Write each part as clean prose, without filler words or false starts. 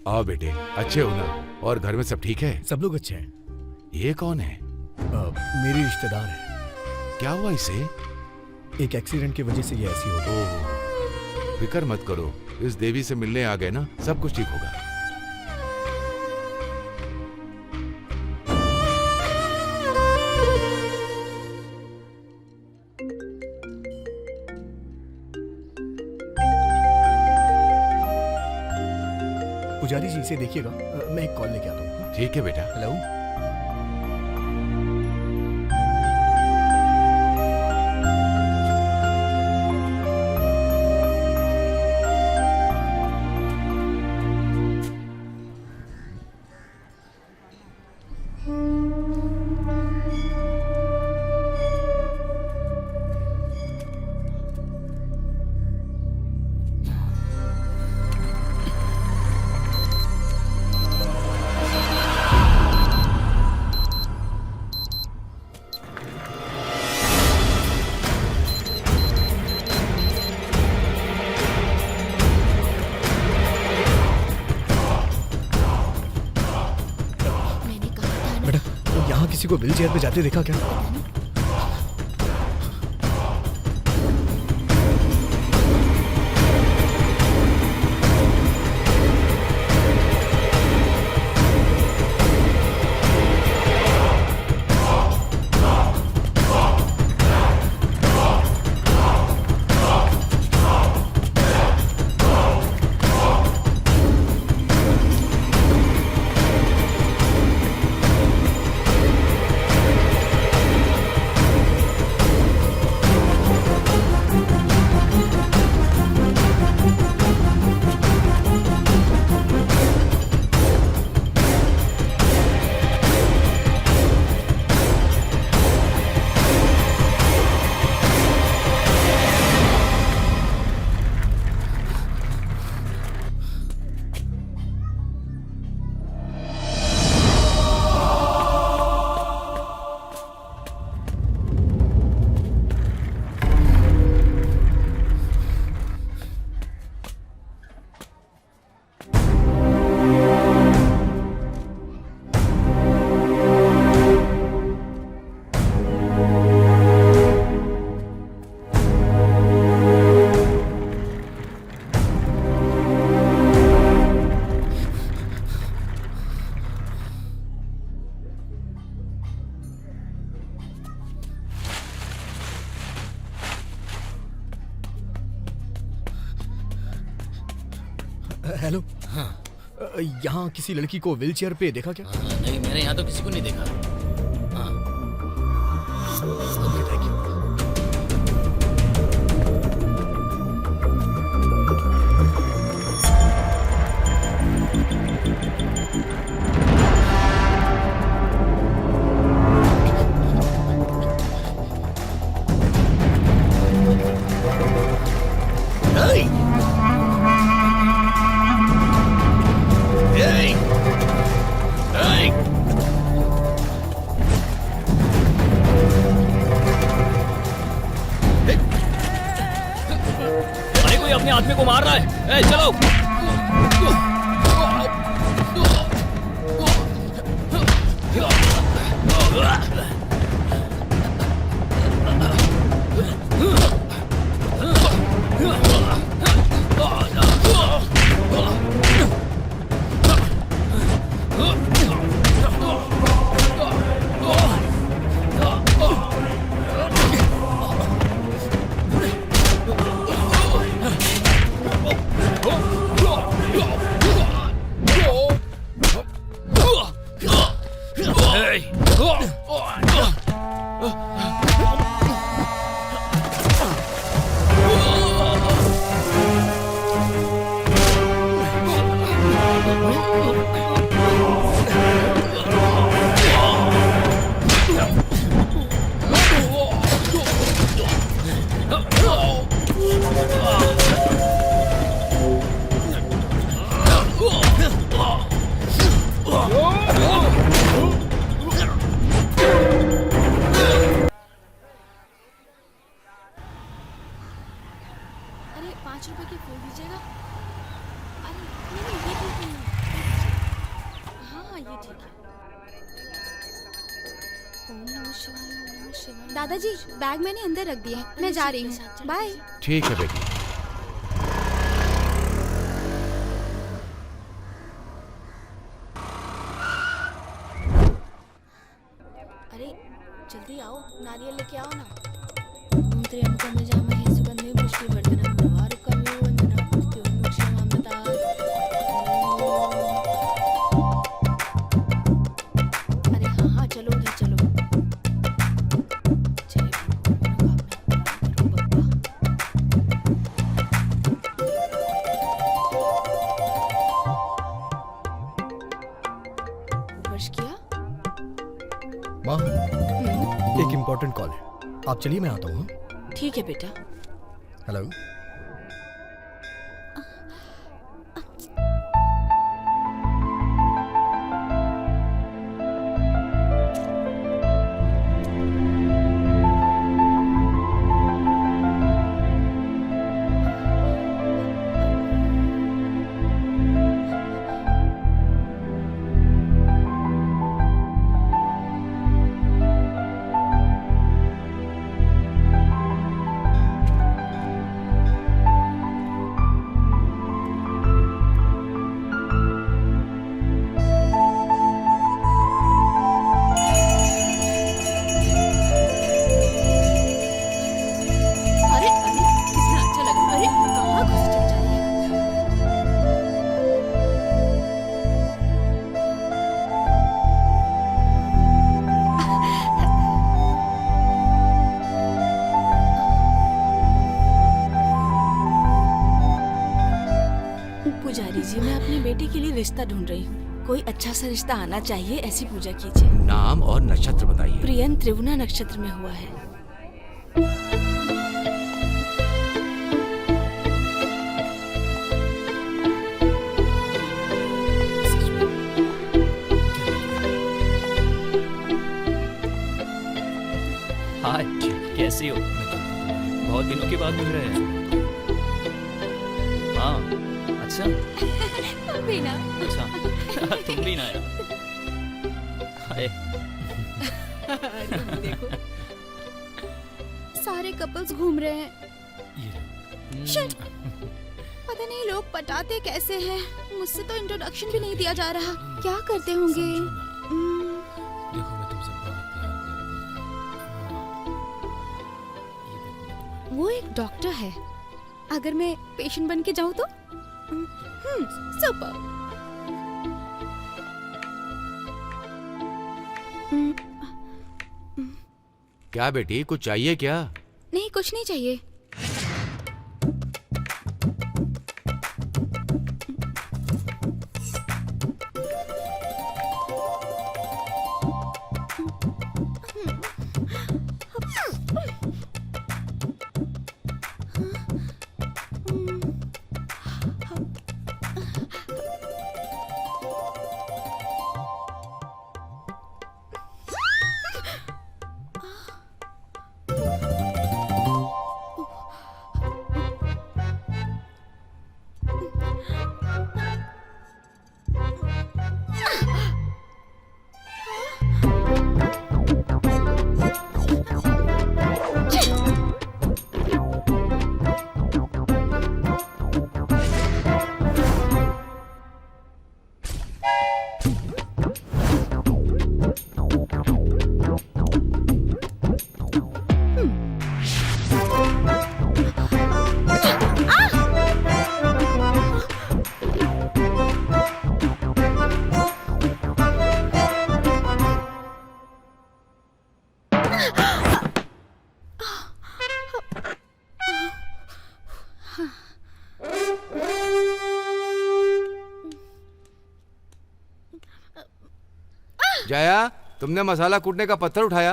आओ बेटे, अच्छे हो ना? और घर में सब ठीक है? सब लोग अच्छे हैं। ये कौन है? मेरी रिश्तेदार है। क्या हुआ इसे? एक एक्सीडेंट की वजह से ये ऐसी हो गई। ओह, फिक्र मत करो, इस देवी से मिलने आ गए ना, सब कुछ ठीक होगा। पुजारी जी, इसे देखिएगा, मैं एक कॉल लेके आता हूँ। ठीक है बेटा। हेलो। किसी को व्हील चेयर पे जाते देखा क्या? हेलो। हाँ। यहाँ किसी लड़की को व्हील चेयर पे देखा क्या? नहीं, मैंने यहाँ तो किसी को नहीं देखा। हाँ। Thank you. अपने आदमी को मार रहा है। ए, चलो। अरे 5 रुपए की फूल दीजिएगा। अरे नहीं, ये ठीक नहीं है। हाँ ये ठीक है। ओम नमः शिवाय, ओम नमः शिवाय। दादाजी बैग मैंने अंदर रख दिया है, मैं जा रही हूँ। बाय। ठीक है बेटी। अरे जल्दी आओ, नारियल लेके आओ ना। ओम त्र्यंबकं यजामहे सुगंधिं पुष्टिवर्धनम् उर्वारुकमिव वन्दनात् मृत्युं मोक्षमामृतात्। अरे हाँ चलो उधर चलो। जय मनोकामना करो बप्पा। वर्ष किया? माँ, एक इम्पोर्टेंट कॉल है, आप चलिए मैं आता हूँ। ठीक है बेटा। हेलो। अरे अरे कितना अच्छा लगा। अरे कहाँ घुस चल जा रही है। पुजारी जी, मैं अपनी बेटी के लिए रिश्ता ढूंढ रही हूँ। कोई अच्छा सा रिश्ता आना चाहिए, ऐसी पूजा कीजिए। नाम और नक्षत्र बताइए। प्रियन त्रिगुणा नक्षत्र में हुआ है। हाय, कैसी हो? बहुत दिनों के बाद मिल रहे हैं। हाँ, अच्छा भी ना। अच्छा तुम भी ना यार। हाय, देखो सारे कपल्स घूम रहे हैं। शिट, पता नहीं लोग पटाते कैसे हैं। मुझसे तो इंट्रोडक्शन भी नहीं दिया जा रहा। क्या करते होंगे? देखो मैं तुमसे बहुत प्यार करती हूँ। वो एक डॉक्टर है। अगर मैं पेशेंट बन के जाऊं तो सुपर। क्या बेटी, कुछ चाहिए क्या? नहीं, कुछ नहीं चाहिए। जया, तुमने मसाला कूटने का पत्थर उठाया?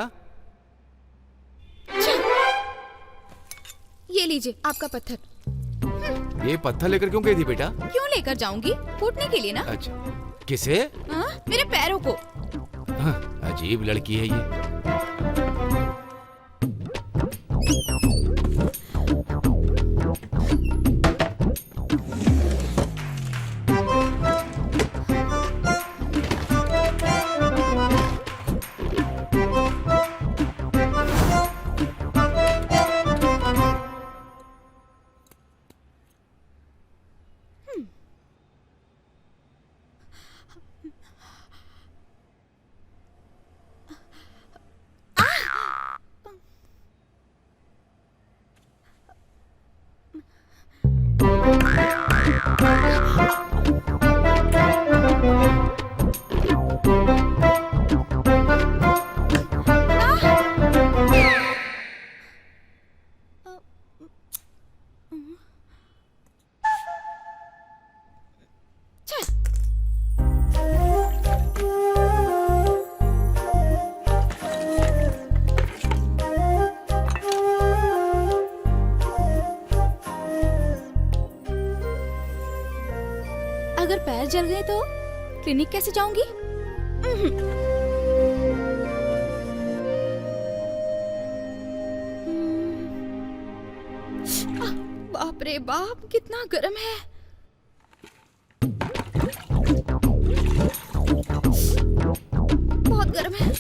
ये लीजिए आपका पत्थर। ये पत्थर लेकर क्यों गई थी बेटा? क्यों लेकर जाऊंगी? फूटने के लिए ना। अच्छा, किसे? हाँ, मेरे पैरों को। हाँ, अजीब लड़की है ये। अगर पैर जल गए तो क्लिनिक कैसे जाऊंगी? बाप रे बाप, कितना गर्म है। बहुत गर्म है।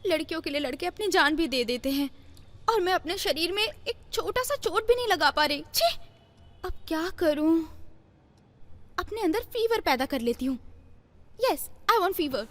लड़कियों के लिए लड़के अपनी जान भी दे देते हैं और मैं अपने शरीर में एक छोटा सा चोट भी नहीं लगा पा रही। छी, अब क्या करूं? अपने अंदर फीवर पैदा कर लेती हूँ। Yes, I want fever.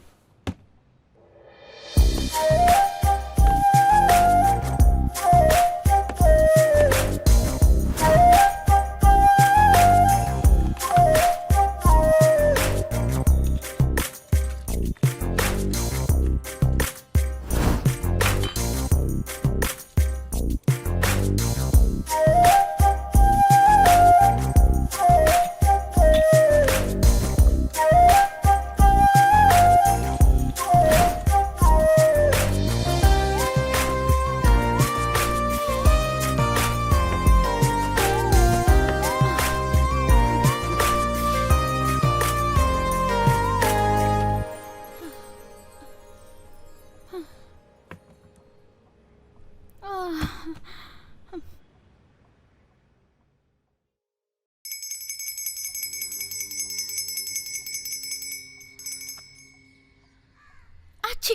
अच्छी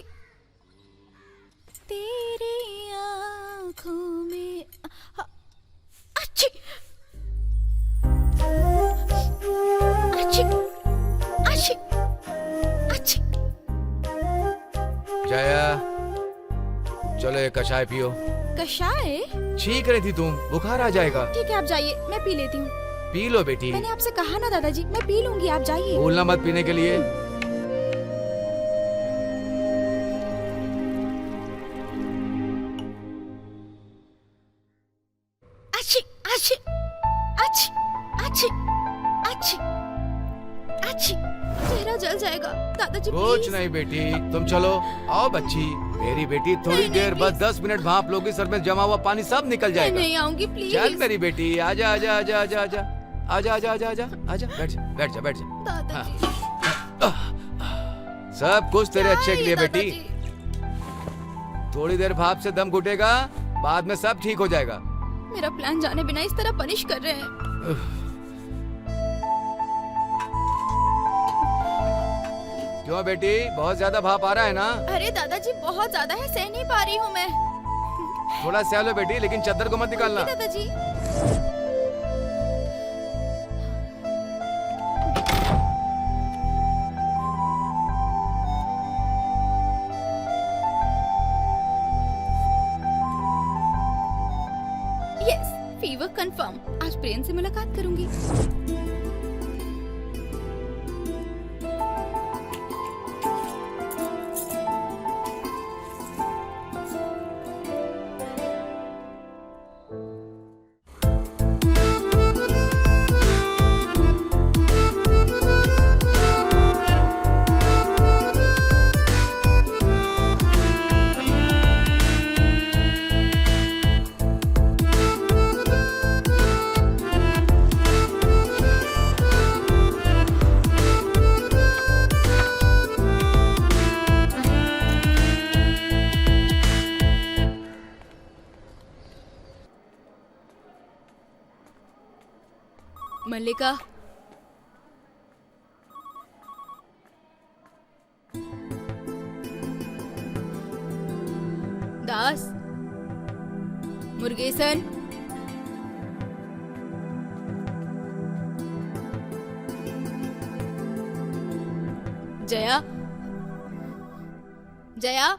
तेरी आँखों में अच्छी अच्छी अच्छी अच्छी। जया, चलो एक कषाय पियो। कषाय? छींक रही थी तुम, बुखार आ जाएगा। ठीक है, आप जाइए, मैं पी लेती हूँ। पी लो बेटी। मैंने आपसे कहा ना दादाजी, मैं पी लूंगी, आप जाइए। भूलना मत पीने के लिए। अच्छी अच्छी अच्छी अच्छी अच्छी अच्छी। चेहरा जल जाएगा दादाजी, कुछ प्लीज। नहीं बेटी, तुम चलो। आओ बच्ची, मेरी बेटी, थोड़ी नहीं, देर नहीं, बस 10 मिनट भाप लोगी, सर में जमा हुआ पानी सब निकल मैं जाएगा। नहीं आऊंगी, प्लीज। चल मेरी बेटी, आजा आजा आजा आजा आजा आजा आजा आजा आजा आजा, बैठ जा बैठ जा बैठ जा। दादाजी सब कुछ तेरे अच्छे के लिए जाइए, बेटी। दादाजी। थोड़ी देर भाप से दम घुटेगा, बाद में सब ठीक हो जाएगा। मेरा प्लान जाने बिना इस तरह पनिश कर रहे हैं। क्यों बेटी, बहुत ज्यादा भाप आ रहा है ना? अरे दादाजी, बहुत ज्यादा है, सह नहीं पा रही हूँ मैं। थोड़ा सह लो बेटी, लेकिन चद्दर को मत निकालना। ओके दादाजी। Yes, fever confirm. आज प्रेम से मुलाकात करूंगी। मल्लिका, दास, मुर्गेसन, जया, जया,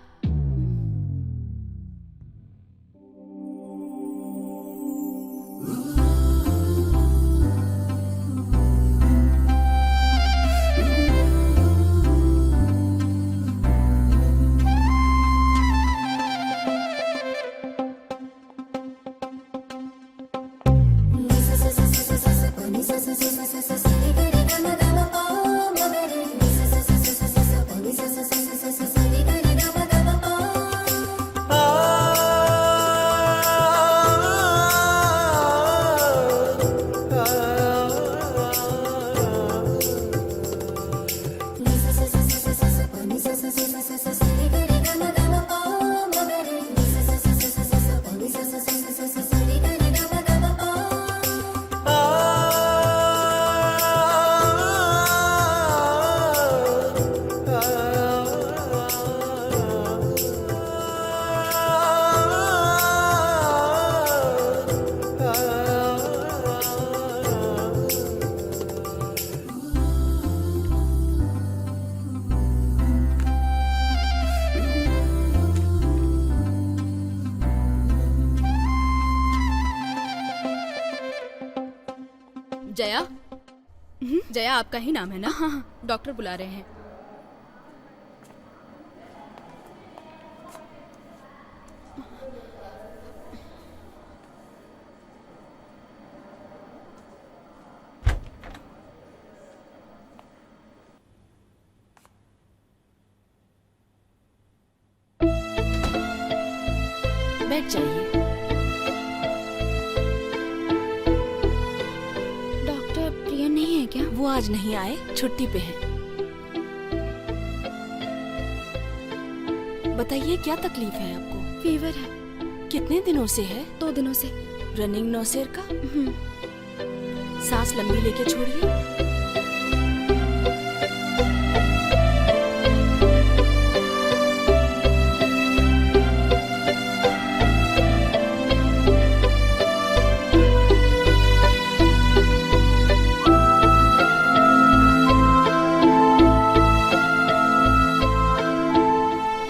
जया आपका ही नाम है ना? हाँ, डॉक्टर बुला रहे हैं। बैठ जाइए। डॉक्टर प्रियन नहीं है क्या? वो आज नहीं आए, छुट्टी पे हैं। बताइए क्या तकलीफ है आपको? फीवर है। कितने दिनों से है? 2 दिनों से। रनिंग नौसेर का? हम्म, सांस लंबी लेके छोड़िए।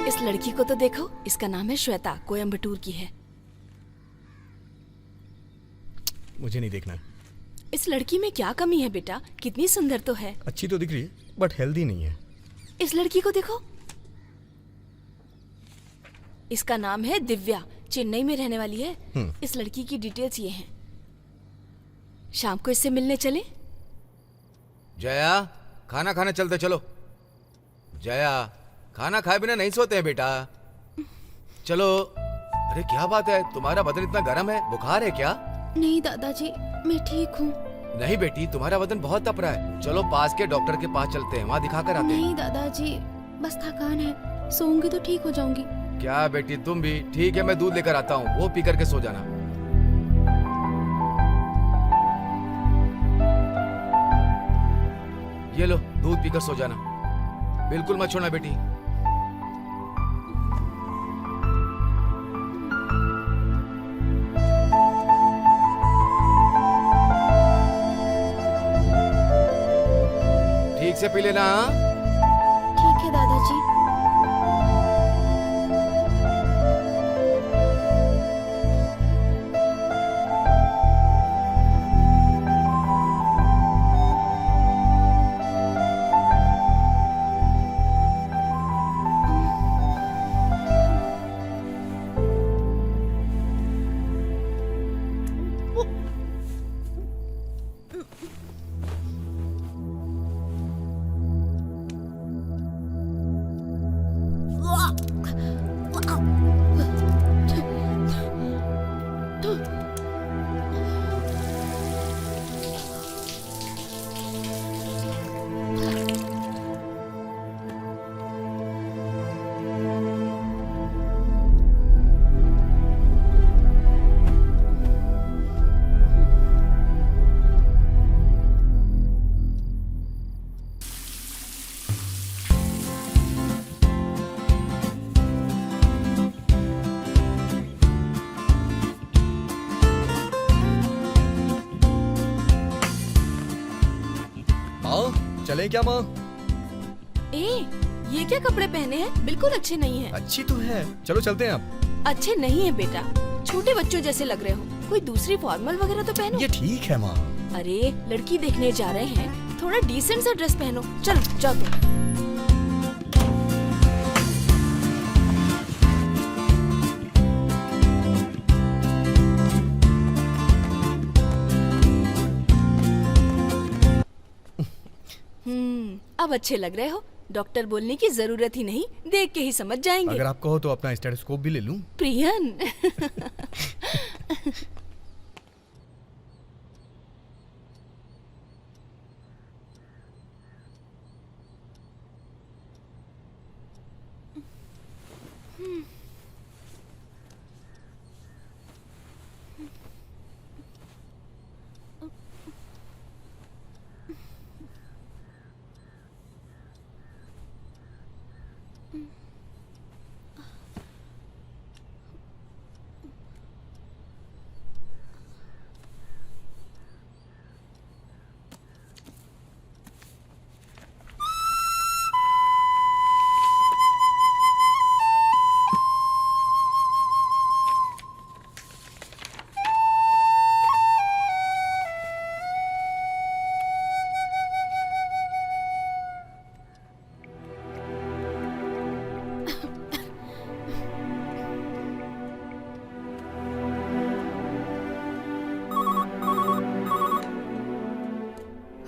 इस लड़की को तो देखो, इसका नाम है श्वेता, कोयम्बटूर की है। मुझे नहीं देखना है। इस लड़की में क्या कमी है बेटा? कितनी सुंदर तो है। अच्छी तो दिख रही है बट हेल्दी नहीं है। इस लड़की को देखो, इसका नाम है दिव्या, चेन्नई में रहने वाली है। इस लड़की की डिटेल्स ये हैं। शाम को इससे मिलने चले? जया, खाना खाने चलते चलो। जया, खाना खाए बिना नहीं सोते हैं बेटा। चलो। अरे क्या बात है, तुम्हारा बदन इतना गर्म है, बुखार है क्या? नहीं दादाजी, मैं ठीक हूँ। नहीं बेटी, तुम्हारा बदन बहुत तप रहा है। चलो पास के डॉक्टर के पास चलते हैं, वहाँ दिखा कर आते हैं। नहीं दादाजी, बस थकान है, सोऊंगी तो ठीक हो जाऊंगी। क्या बेटी तुम भी? ठीक है, मैं दूध लेकर आता हूँ, वो पी करके सो जाना। ये लो, दूध पीकर सो जाना, बिल्कुल मत छोड़ना बेटी। ठीक से पी लेना। हाँ? ठीक है दादाजी। माँ चले क्या माँ? ए, ये क्या कपड़े पहने हैं? बिल्कुल अच्छे नहीं है। अच्छी तो है, चलो चलते हैं अब। अच्छे नहीं है बेटा, छोटे बच्चों जैसे लग रहे हो। कोई दूसरी फॉर्मल वगैरह तो पहनो। ये ठीक है माँ। अरे लड़की देखने जा रहे हैं, थोड़ा डिसेंट सा ड्रेस पहनो। चलो जाओ तुम। अब अच्छे लग रहे हो। डॉक्टर बोलने की जरूरत ही नहीं, देख के ही समझ जाएंगे। अगर आप कहो तो अपना स्टेथोस्कोप भी ले लूं? Prion.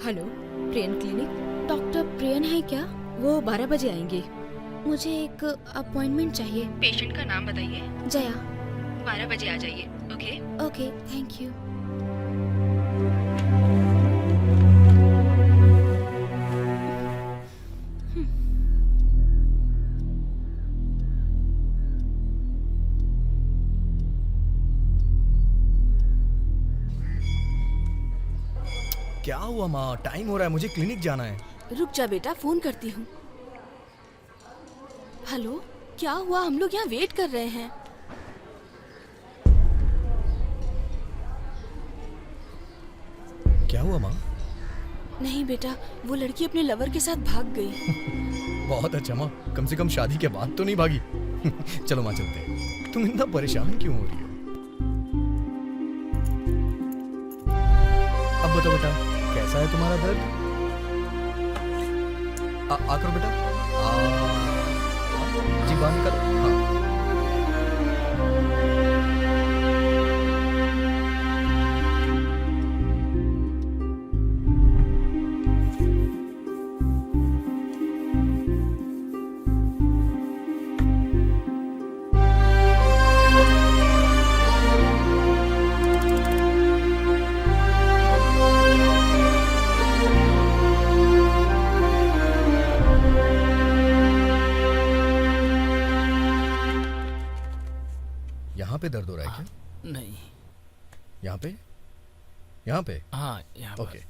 Hello, prion clinic. Doctor prion है क्या? वो 12 बजे आएंगे। मुझे एक अपॉइंटमेंट चाहिए। पेशेंट का नाम बताइए। जया। 12 बजे आ जाइए। ओके। Okay, thank you. क्या हुआ माँ? टाइम हो रहा है, मुझे क्लिनिक जाना है। रुक जा बेटा, फोन करती हूँ। हेलो, क्या हुआ? हम लोग यहाँ वेट कर रहे हैं। क्या हुआ माँ? नहीं बेटा, वो लड़की अपने लवर के साथ भाग गई। बहुत अच्छा माँ, कम से कम शादी के बाद तो नहीं भागी। चलो माँ चलते हैं। तुम इतना परेशान क्यों हो रही हो? अब बताओ बेटा, कैसा है तुम्हारा दर्द? आ करो बेटा। जी बाहर निकलो। हाँ। यहाँ पे दर्द हो रहा है क्या? नहीं। यहाँ पे? यहाँ पे? हाँ, यहाँ पर। ओके।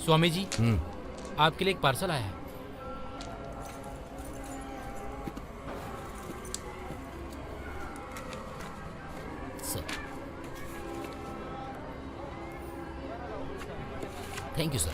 स्वामी जी, आपके लिए एक पार्सल आया है। Sir, thank you sir.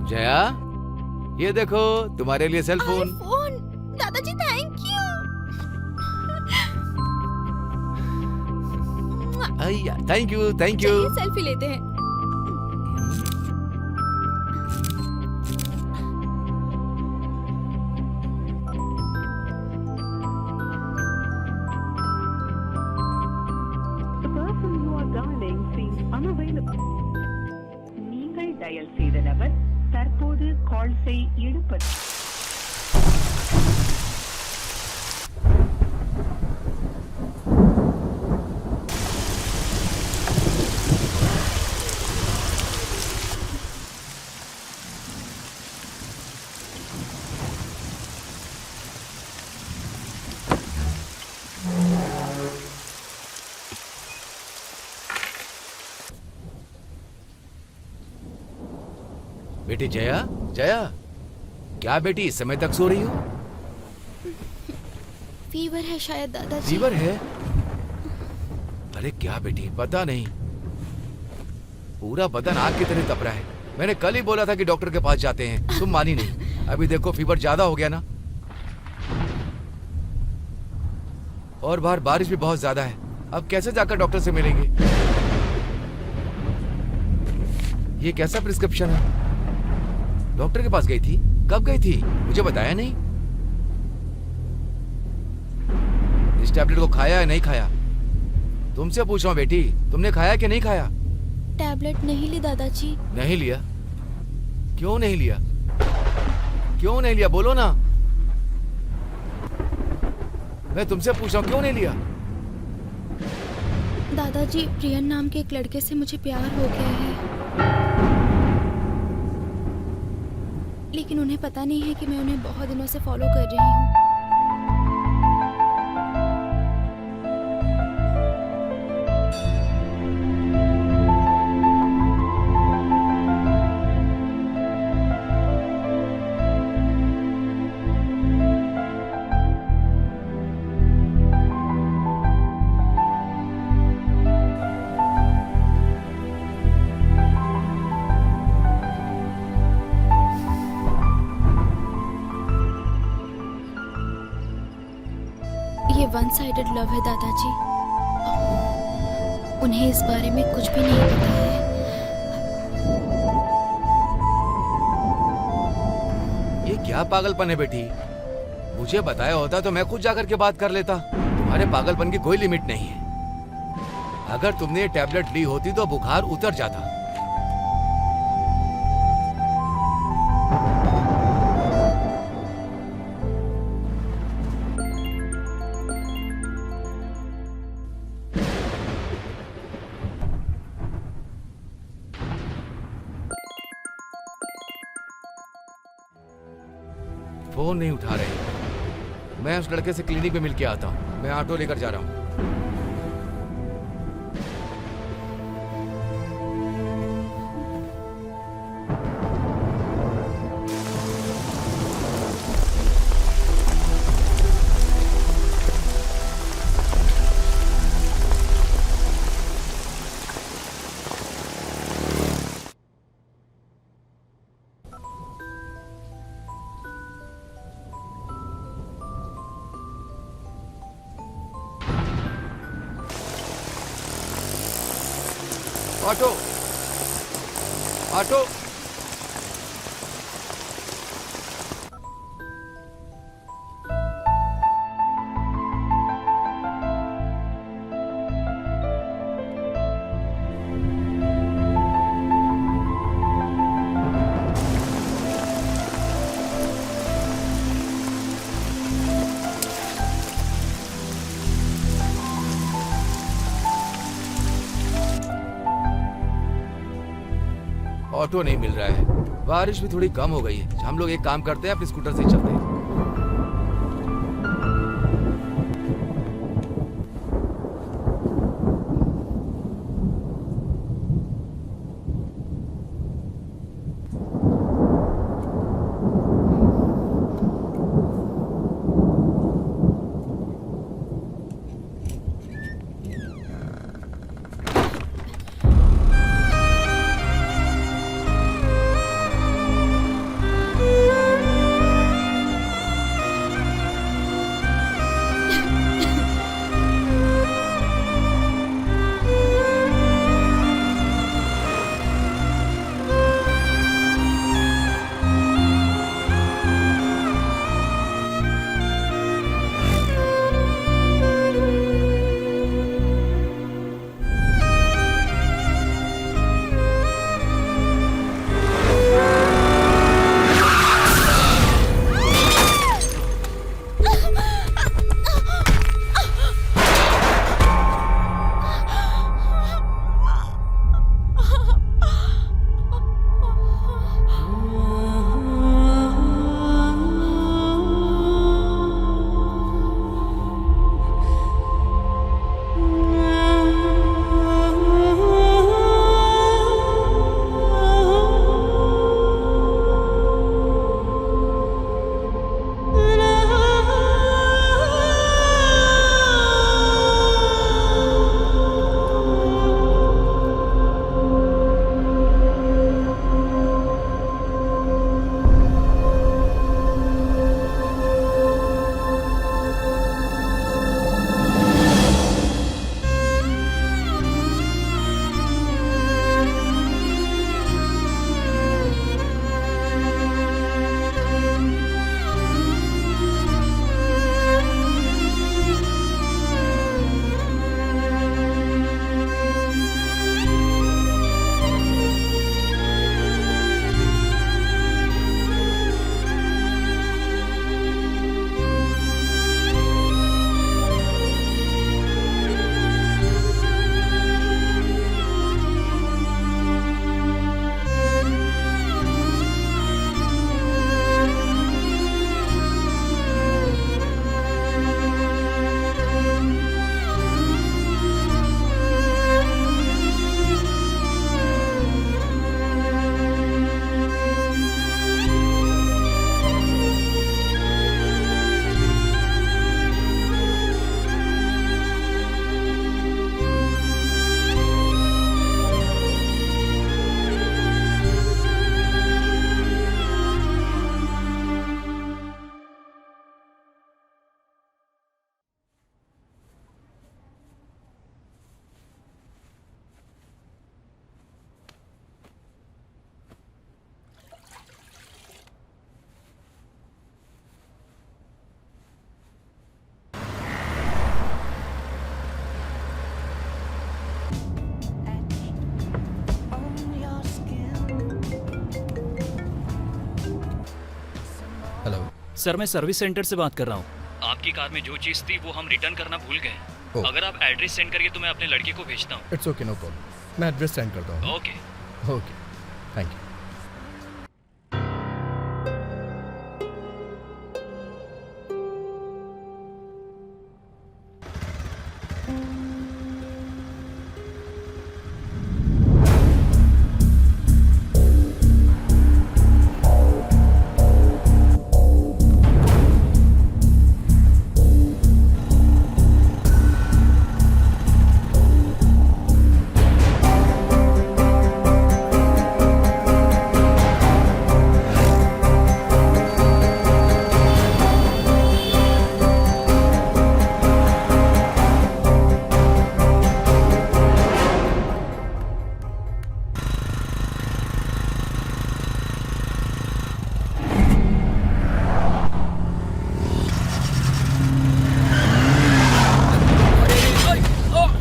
Jaya, ये देखो तुम्हारे लिए सेल फोन। फोन। दादाजी थैंक यू। अय्या, थैंक यू थैंक यू। चलिए सेल्फी लेते हैं। The person you are dialing seems unavailable. நீங்கள் டயல் செய்த நபர் தற்போது கால்ஸை எடுப்பது. बेटी जया, जया, क्या बेटी इस समय तक सो रही हो? फीवर है शायद दादाजी। फीवर है? अरे क्या बेटी, पता नहीं, पूरा बदन आग की तरह तप रहा है। मैंने कल ही बोला था कि डॉक्टर के पास जाते हैं, तुम मानी नहीं। अभी देखो फीवर ज्यादा हो गया ना, और बाहर बारिश भी बहुत ज्यादा है। अब कैसे जाकर डॉक्टर से मिलेंगे? ये कैसा प्रिस्क्रिप्शन है? डॉक्टर के पास गई थी? कब गई थी? मुझे बताया नहीं। इस टैबलेट को खाया या नहीं खाया? तुमसे पूछ रहा हूँ बेटी, तुमने खाया कि नहीं खाया? टैबलेट नहीं ली दादाजी। नहीं लिया? क्यों नहीं लिया? क्यों नहीं लिया, बोलो ना। मैं तुमसे पूछ रहा हूँ, क्यों नहीं लिया? दादाजी, प्रियन नाम के एक लड़के से मुझे प्यार हो गया है, लेकिन उन्हें पता नहीं है कि मैं उन्हें बहुत दिनों से फॉलो कर रही हूँ। वन साइडेड लव है दादाजी। उन्हें इस बारे में कुछ भी नहीं पता है। ये क्या पागलपन है बेटी? मुझे बताया होता तो मैं खुद जाकर के बात कर लेता। तुम्हारे पागलपन की कोई लिमिट नहीं है। अगर तुमने ये टैबलेट ली होती तो बुखार उतर जाता। फोन नहीं उठा रहे। मैं उस लड़के से क्लिनिक में मिल के आता हूँ। मैं ऑटो लेकर जा रहा हूँ। Auto auto. ऑटो नहीं मिल रहा है। बारिश भी थोड़ी कम हो गई है। हम लोग एक काम करते हैं, अपने स्कूटर से ही चलते हैं। हेलो। सर मैं सर्विस सेंटर से बात कर रहा हूँ। आपकी कार में जो चीज़ थी वो हम रिटर्न करना भूल गए। ओह। अगर आप एड्रेस सेंड करिए तो मैं अपने लड़के को भेजता हूँ। It's okay, no problem. मैं एड्रेस सेंड करता हूँ। ओके। Okay, thank you.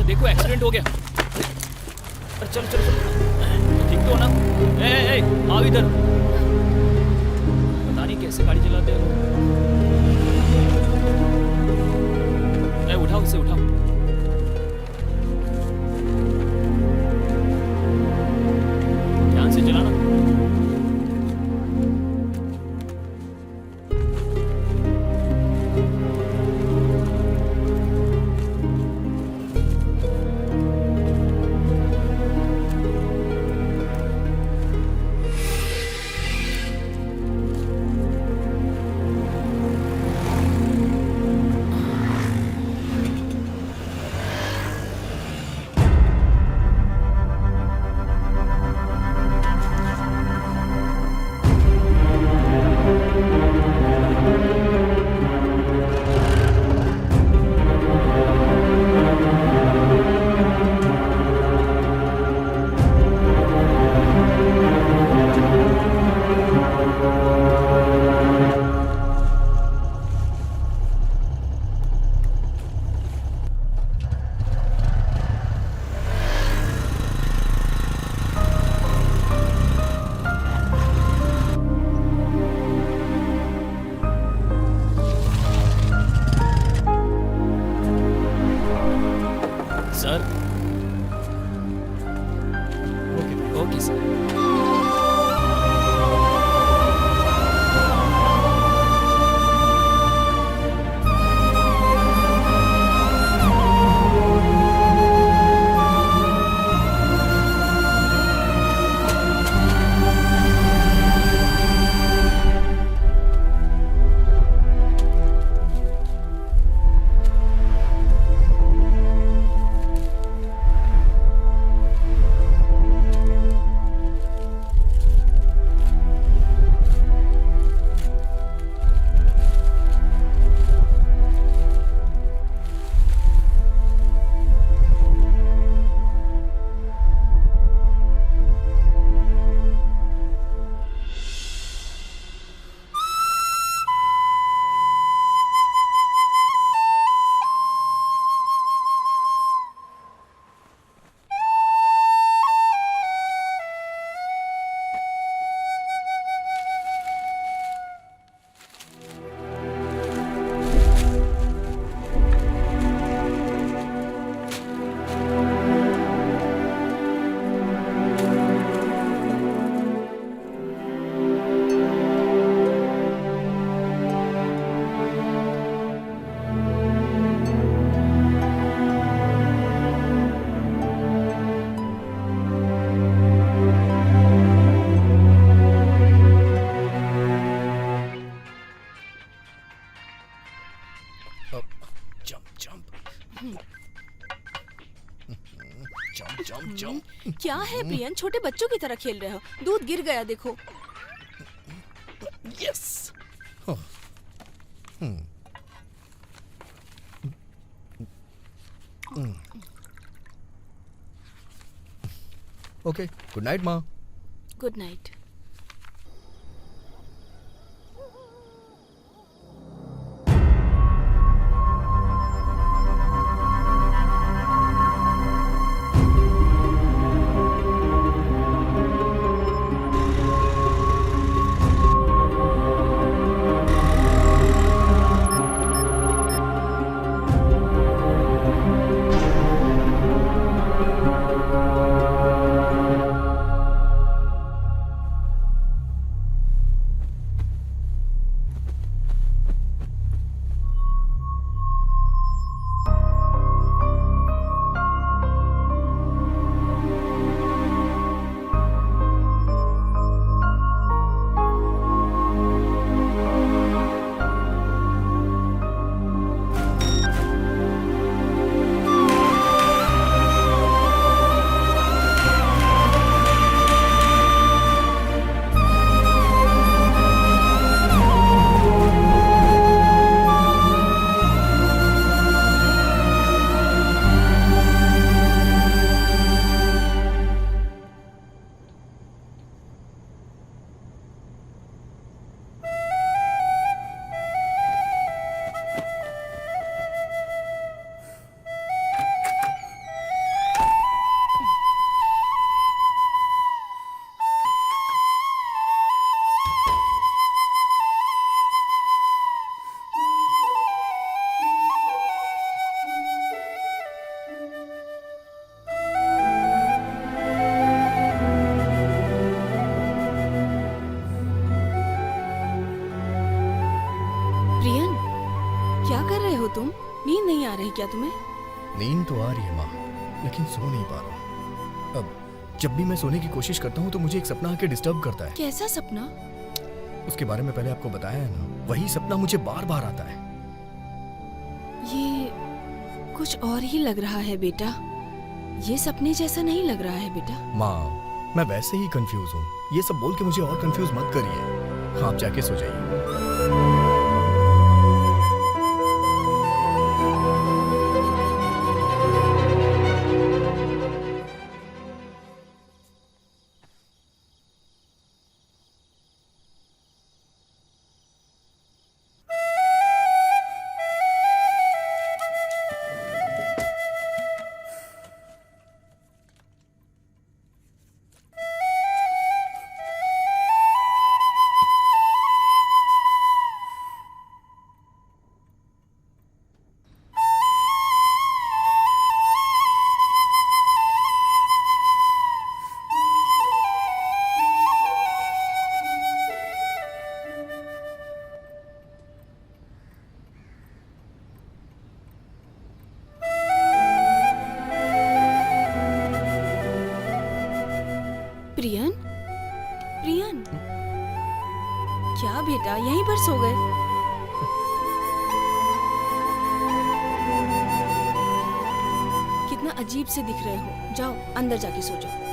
देखो एक्सीडेंट हो गया। अरे चलो चलो चलो, ठीक तो हो ना? ए, आओ इधर। पता नहीं कैसे गाड़ी चलाते हो। उठाओ इसे, उठाओ। ध्यान से चलाना। सर। Okay sir. क्या है प्रियन, छोटे बच्चों की तरह खेल रहे हो? दूध गिर गया देखो। यस। ओके, गुड नाइट माँ। Good night. रही क्या तुम्हें? नींद तो आ रही है माँ, लेकिन सो नहीं पा रहा हूँ। अब जब भी मैं सोने की कोशिश करता हूँ तो मुझे एक सपना आके डिस्टर्ब करता है। कैसा सपना? उसके बारे में पहले आपको बताया है ना, वही सपना मुझे बार बार आता है। ये कुछ और ही लग रहा है बेटा, ये सपने जैसा नहीं लग रहा है बेटा। माँ, मैं वैसे ही कंफ्यूज हूँ, ये सब बोल के मुझे और कंफ्यूज मत करिए। आप जाके सो जाइए। प्रियन, प्रियन, क्या बेटा यहीं पर सो गए? कितना अजीब से दिख रहे हो, जाओ अंदर जाके सो जाओ।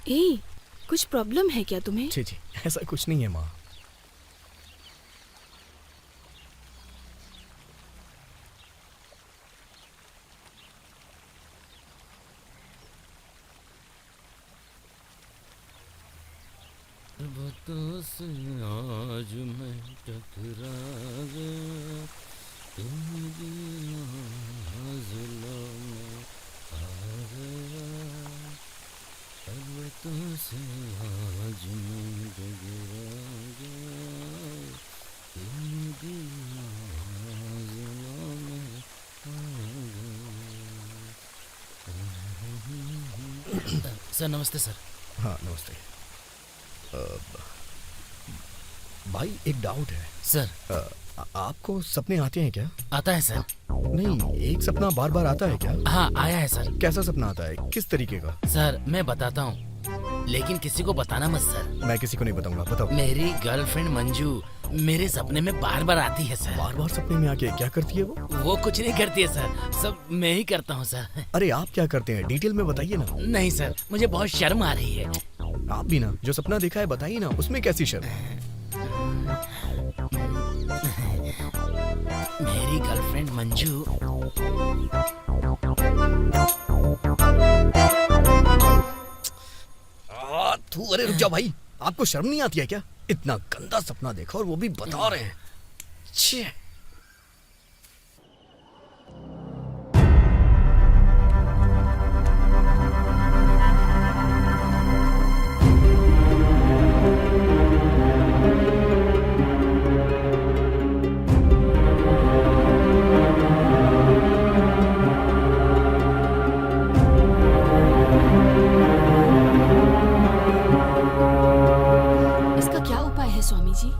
ए, कुछ प्रॉब्लम है क्या तुम्हें? जी जी, ऐसा कुछ नहीं है माँ। बातों से आज मैं टकरा गया, तेरी आज़लों में आ गया। बातों से आज मैं टकरा गया, तेरी आज़लों में आ गया। सर नमस्ते सर। हाँ नमस्ते। भाई एक डाउट है सर। आपको सपने आते हैं क्या? आता है सर। नहीं, एक सपना बार बार आता है क्या? हाँ आया है सर। कैसा सपना आता है, किस तरीके का? सर मैं बताता हूँ, लेकिन किसी को बताना मत सर। मैं किसी को नहीं बताऊंगा, बताओ। मेरी गर्लफ्रेंड मंजू मेरे सपने में बार बार आती है सर। बार बार सपने में आके क्या करती है वो? वो कुछ नहीं करती है सर, सब मैं ही करता हूँ सर। अरे आप क्या करते हैं, डिटेल में बताइए ना। नहीं सर, मुझे बहुत शर्म आ रही है। आप भी ना, जो सपना देखा है बताइए ना, उसमें कैसी शर्म? मेरी गर्लफ्रेंड मंजू अरे रुक जाओ भाई, आपको शर्म नहीं आती है क्या? इतना गंदा सपना देखा और वो भी बता रहे हैं। छे। इसका क्या उपाय है Swami ji?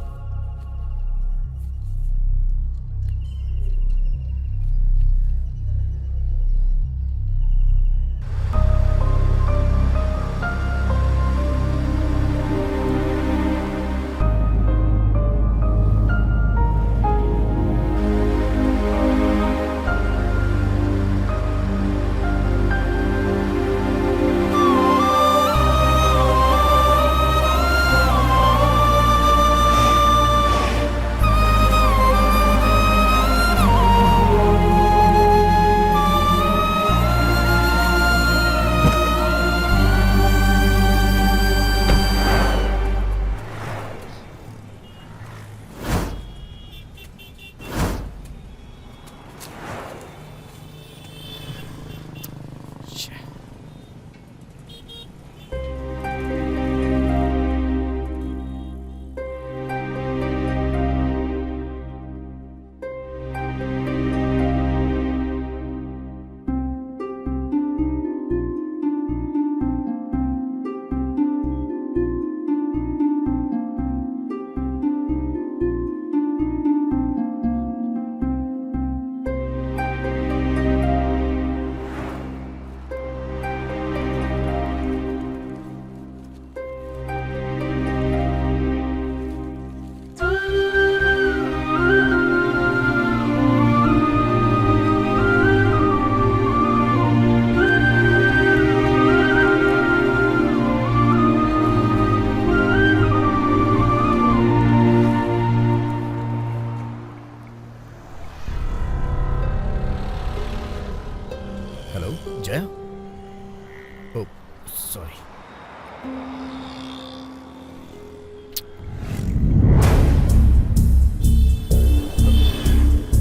Oh sorry.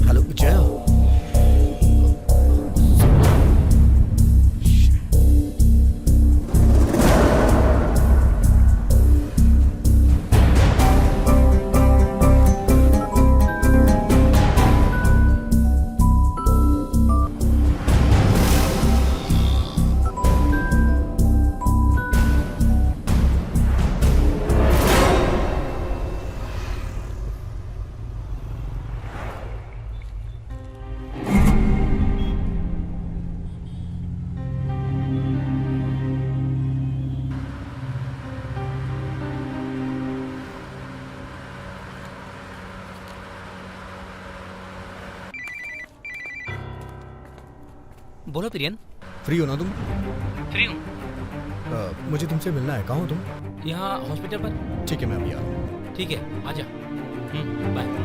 Hello Jaya. बोलो प्रियन। फ्री हो ना तुम? फ्री हूँ। मुझे तुमसे मिलना है, कहाँ हो तुम? यहाँ हॉस्पिटल पर। ठीक है मैं अभी आ रहा हूँ। ठीक है, आजा। बाय।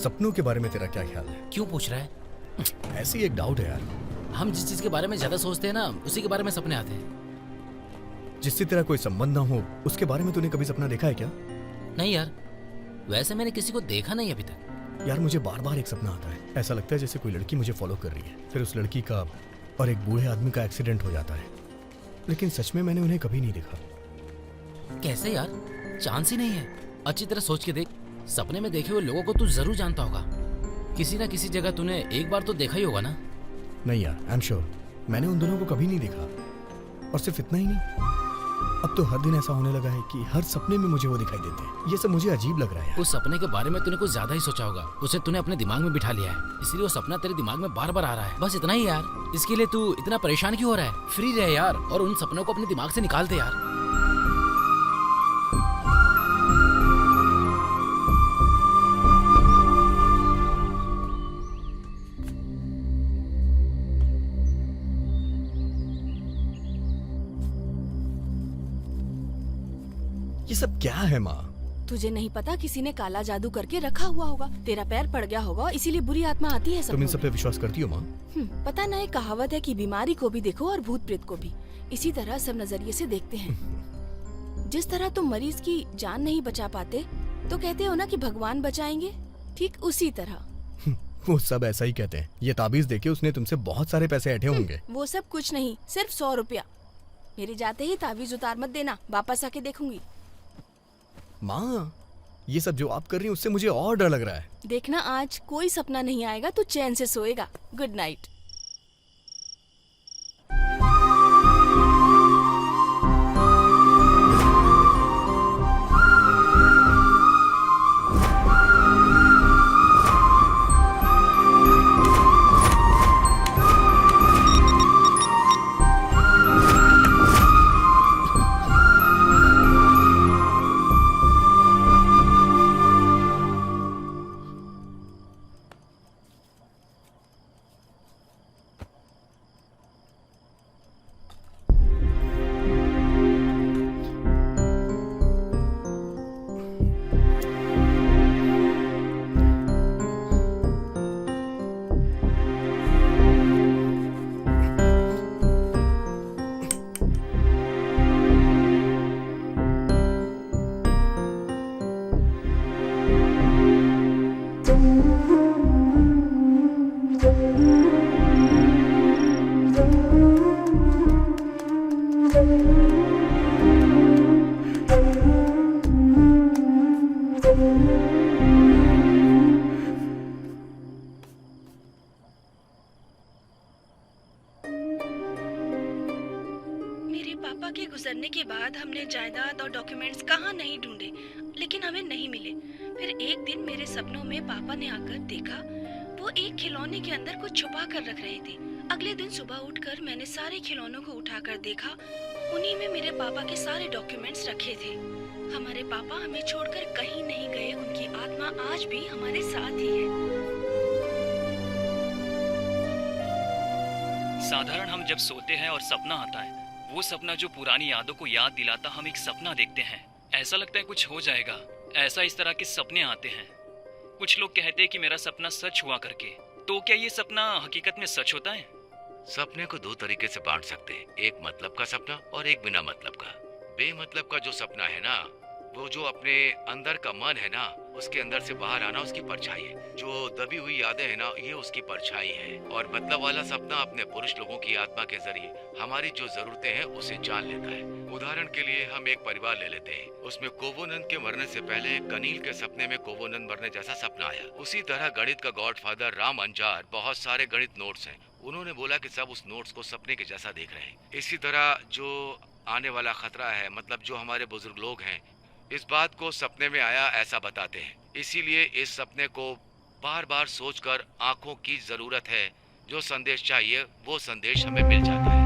सपनों के बारे में तेरा क्या ख्याल है? क्यों पूछ रहा है? ऐसी एक डाउट है यार। हम जिस चीज के बारे में ज्यादा सोचते हैं ना, उसी के बारे में सपने आते हैं। जिससे तेरा कोई संबंध ना हो उसके बारे में तूने कभी सपना देखा है क्या? नहीं यार, वैसे मैंने किसी को देखा नहीं अभी तक। यार मुझे बार बार एक सपना आता है, ऐसा लगता है जैसे कोई लड़की मुझे फॉलो कर रही है, फिर उस लड़की का और एक बूढ़े आदमी का एक्सीडेंट हो जाता है, लेकिन सच में मैंने उन्हें कभी नहीं देखा। कैसे यार, चांस ही नहीं है। अच्छी तरह सोच के देख, सपने में देखे हुए लोगों को तू जरूर जानता होगा। किसी ना किसी जगह तूने एक बार तो देखा ही होगा ना। नहीं यार, आई एम श्योर मैंने उन दोनों को कभी नहीं देखा। और सिर्फ इतना ही नहीं, अब तो हर दिन ऐसा होने लगा है कि हर सपने में मुझे वो दिखाई देते हैं। ये सब मुझे अजीब लग रहा है। उस सपने के बारे में तूने कुछ ज्यादा ही सोचा होगा, उसे तूने अपने दिमाग में बिठा लिया है, इसलिए वो सपना तेरे दिमाग में बार बार आ रहा है। बस इतना ही यार, इसके लिए तू इतना परेशान क्यों हो रहा है? फ्री रहे यार और उन सपनों को अपने दिमाग से निकाल दे यार। ये सब क्या है माँ? तुझे नहीं पता, किसी ने काला जादू करके रखा हुआ होगा। तेरा पैर पड़ गया होगा, इसीलिए बुरी आत्मा आती है। तुम इन सब पे विश्वास करती हो माँ? पता ना, एक कहावत है कि बीमारी को भी देखो और भूत प्रेत को भी। इसी तरह सब नजरिए से देखते हैं। जिस तरह तुम मरीज की जान नहीं बचा पाते तो कहते हो ना कि भगवान बचाएंगे, ठीक उसी तरह। वो सब ऐसा ही कहते हैं। ये ताबीज देके उसने तुमसे बहुत सारे पैसे ऐंठे होंगे। वो सब कुछ नहीं, सिर्फ 100 रुपया। मेरे जाते ही ताबीज उतार मत देना, वापस आके देखूंगी। माँ, ये सब जो आप कर रही हैं उससे मुझे और डर लग रहा है। देखना, आज कोई सपना नहीं आएगा, तू चैन से सोएगा। Good night. ढूंढे लेकिन हमें नहीं मिले। फिर एक दिन मेरे सपनों में पापा ने आकर देखा वो एक खिलौने के अंदर कुछ छुपा कर रख रहे थे। अगले दिन सुबह उठकर मैंने सारे खिलौनों को उठाकर देखा, उन्हीं में मेरे पापा के सारे डॉक्यूमेंट्स रखे थे। हमारे पापा हमें छोड़कर कहीं नहीं गए, उनकी आत्मा आज भी हमारे साथ ही है। साधारण हम जब सोते हैं और सपना आता है, वो सपना जो पुरानी यादों को याद दिलाता, हम एक सपना देखते हैं, ऐसा लगता है कुछ हो जाएगा। ऐसा इस तरह के सपने आते हैं। कुछ लोग कहते हैं कि मेरा सपना सच हुआ करके। तो क्या ये सपना हकीकत में सच होता है? सपने को दो तरीके से बांट सकते हैं, एक मतलब का सपना और एक बिना मतलब का। बेमतलब का जो सपना है ना, वो जो अपने अंदर का मन है ना, उसके अंदर से बाहर आना उसकी परछाई है। जो दबी हुई यादें है ना, ये उसकी परछाई है। और मतलब वाला सपना अपने पुरुष लोगों की आत्मा के जरिए हमारी जो जरूरतें हैं उसे जान लेता है। उदाहरण के लिए हम एक परिवार ले लेते हैं, उसमें कोवोनंद के मरने से पहले कनील के सपने में कोवोनंद मरने जैसा सपना आया। उसी तरह गणित का गॉडफादर राम अंजार बहुत सारे गणित नोट्स हैं, उन्होंने बोला कि सब उस नोट्स को सपने के जैसा देख रहे हैं। इसी तरह जो आने वाला खतरा है, मतलब जो हमारे बुजुर्ग लोग हैं, इस बात को सपने में आया ऐसा बताते हैं। इसीलिए इस सपने को बार बार सोचकर आंखों की जरूरत है। जो संदेश चाहिए वो संदेश हमें मिल जाता है।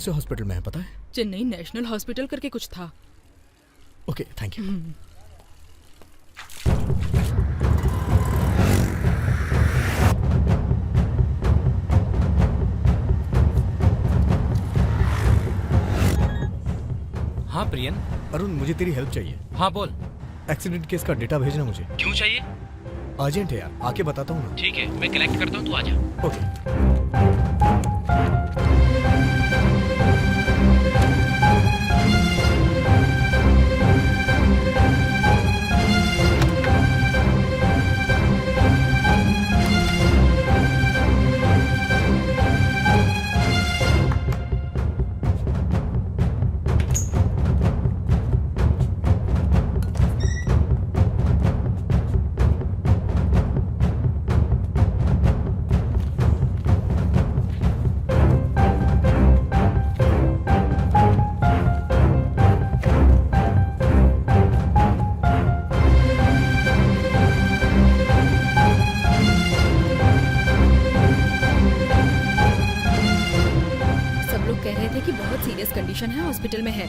से हॉस्पिटल में है पता है? चेन्नई नेशनल हॉस्पिटल करके कुछ था। Okay thank you. हाँ प्रियन। अरुण मुझे तेरी हेल्प चाहिए। हाँ बोल। एक्सीडेंट केस का डेटा भेजना मुझे। क्यों चाहिए? अर्जेंट है यार, आके बताता हूँ ना। ठीक है मैं कलेक्ट करता हूँ, तू आ जा। ओके। सब लोग कह रहे थे कि बहुत सीरियस कंडीशन है, हॉस्पिटल में है।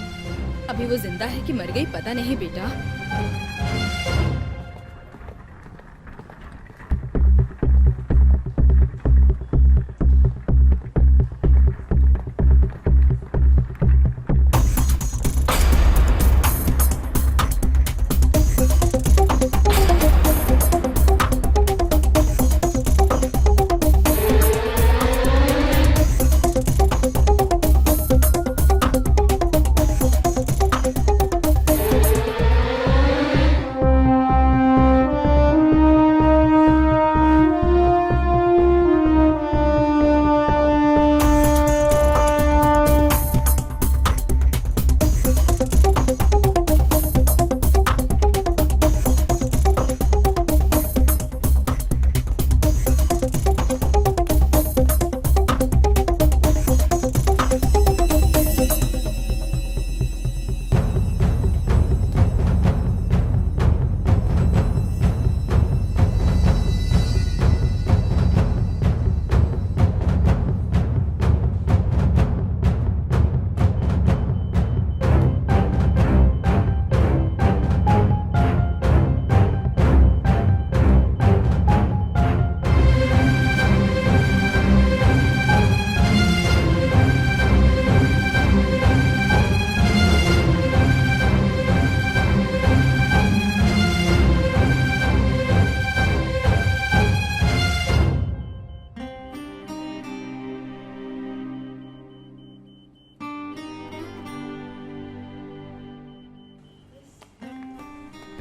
अभी वो जिंदा है कि मर गई पता नहीं बेटा।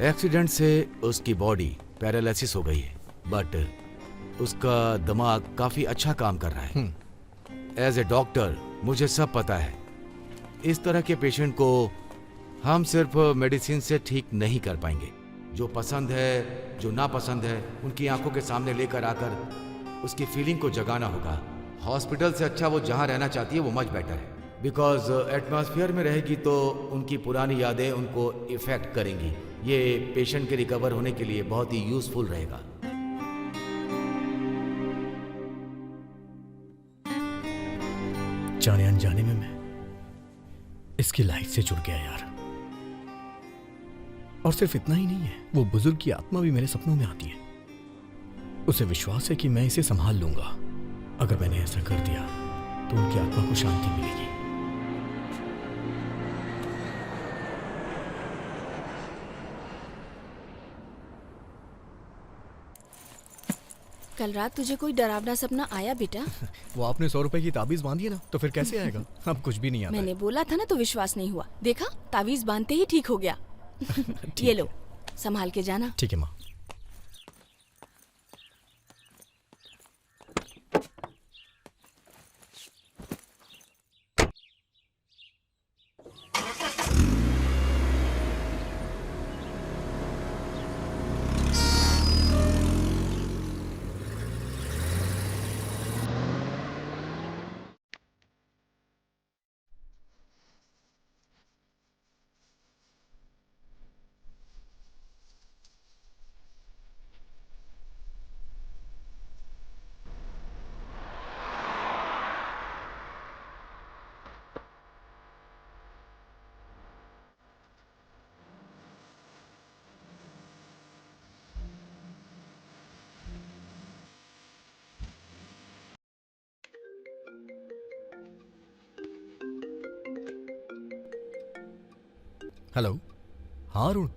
एक्सीडेंट से उसकी बॉडी पैरालिसिस हो गई है, बट उसका दिमाग काफी अच्छा काम कर रहा है। एज ए डॉक्टर मुझे सब पता है। इस तरह के पेशेंट को हम सिर्फ मेडिसिन से ठीक नहीं कर पाएंगे। जो पसंद है, जो नापसंद है, उनकी आंखों के सामने लेकर आकर उसकी फीलिंग को जगाना होगा। हॉस्पिटल से अच्छा वो जहां रहना चाहती है वो मच बेटर है, बिकॉज एटमॉस्फेयर में रहेगी तो उनकी पुरानी यादें उनको इफेक्ट करेंगी। ये पेशेंट के रिकवर होने के लिए बहुत ही यूजफुल रहेगा। जाने अनजाने में मैं इसकी लाइफ से जुड़ गया यार। और सिर्फ इतना ही नहीं है, वो बुजुर्ग की आत्मा भी मेरे सपनों में आती है। उसे विश्वास है कि मैं इसे संभाल लूंगा। अगर मैंने ऐसा कर दिया तो उनकी आत्मा को शांति मिलेगी। कल रात तुझे कोई डरावना सपना आया बेटा? वो आपने 100 रुपए की ताबीज बांधी है ना, तो फिर कैसे आएगा? अब कुछ भी नहीं आता। मैंने बोला था ना तो विश्वास नहीं हुआ। देखा, ताबीज बांधते ही ठीक हो गया। ये लो, संभाल के जाना। ठीक है माँ। हेलो। हाँ अरुण।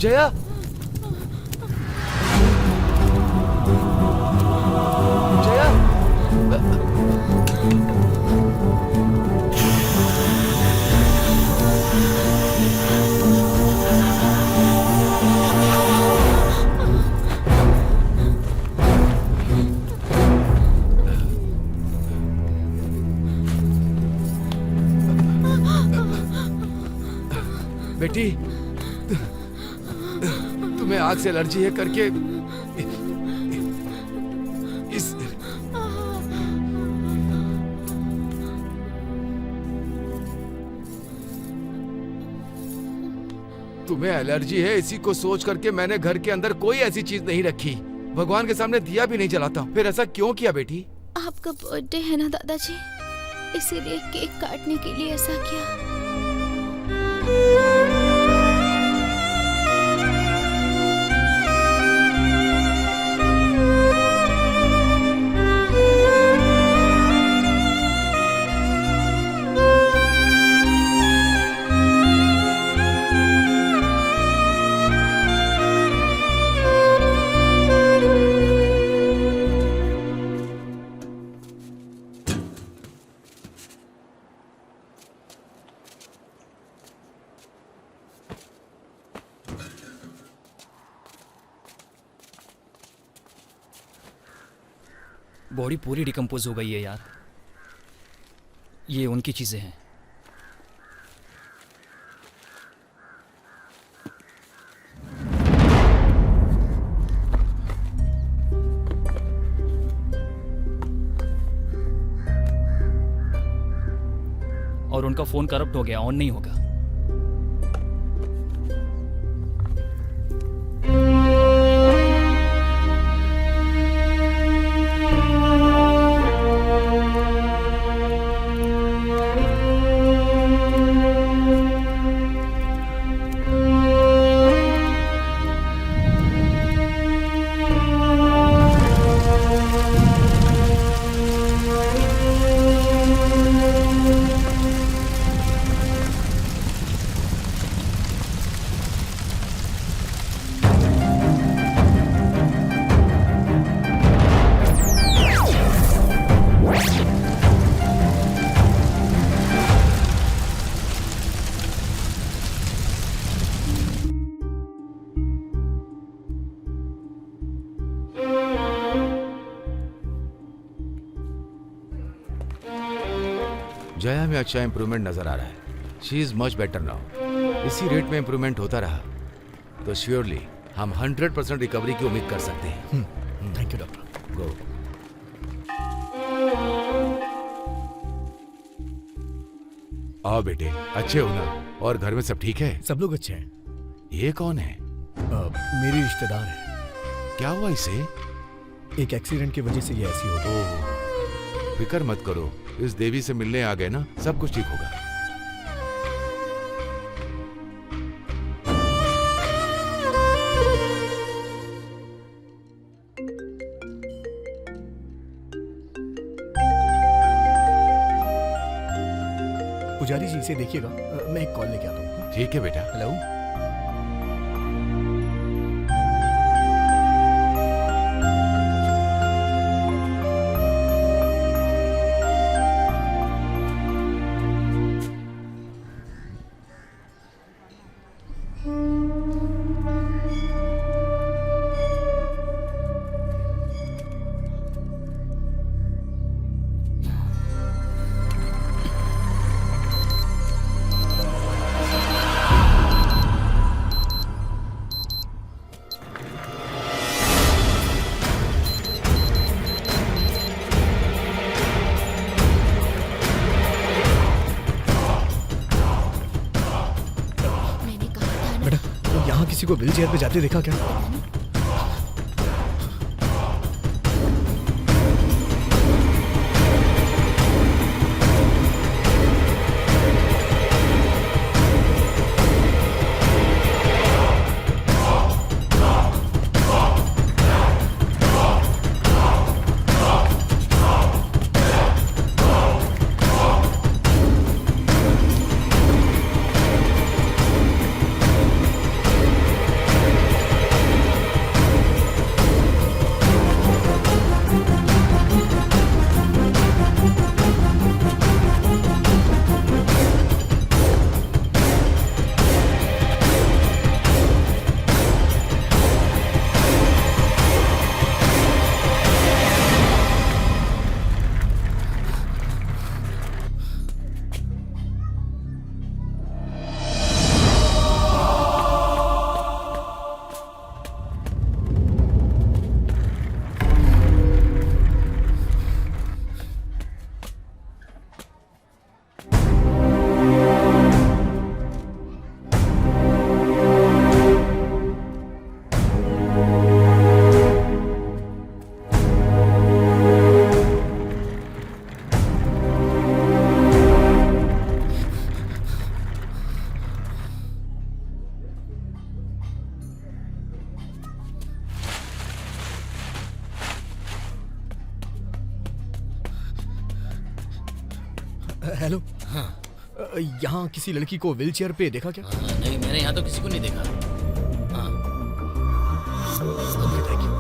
जया, जया, बेटी, तुम्हें आग से एलर्जी है करके इस तुम्हें एलर्जी है इसी को सोच करके मैंने घर के अंदर कोई ऐसी चीज नहीं रखी, भगवान के सामने दिया भी नहीं जलाता। फिर ऐसा क्यों किया बेटी? आपका बर्थडे है ना दादाजी, इसीलिए केक काटने के लिए ऐसा किया। बॉडी पूरी डिकम्पोज हो गई है यार। ये उनकी चीजें हैं। और उनका फोन करप्ट हो गया, ऑन नहीं होगा। जया में अच्छा इंप्रूवमेंट नजर आ रहा है। She is much better now. इसी रेट में इंप्रूवमेंट होता रहा तो श्योरली हम 100% रिकवरी की उम्मीद कर सकते हैं। Thank you doctor. गो। आओ बेटे, अच्छे हो ना? और घर में सब ठीक है? सब लोग अच्छे हैं। ये कौन है? मेरी रिश्तेदार है। क्या हुआ इसे? एक एक्सीडेंट की वजह से ये ऐसी हो गई। ओह, फिक्र मत करो, इस देवी से मिलने आ गए ना, सब कुछ ठीक होगा। पुजारी जी इसे देखिएगा, मैं एक कॉल लेके आता हूँ। ठीक है बेटा। हेलो। मैंने कहा था ना। बेटा, यहाँ किसी को व्हील चेयर पे जाते देखा क्या? हेलो। हाँ। यहाँ किसी लड़की को व्हील चेयर पे देखा क्या? नहीं, मैंने यहाँ तो किसी को नहीं देखा। हाँ। Okay, thank you.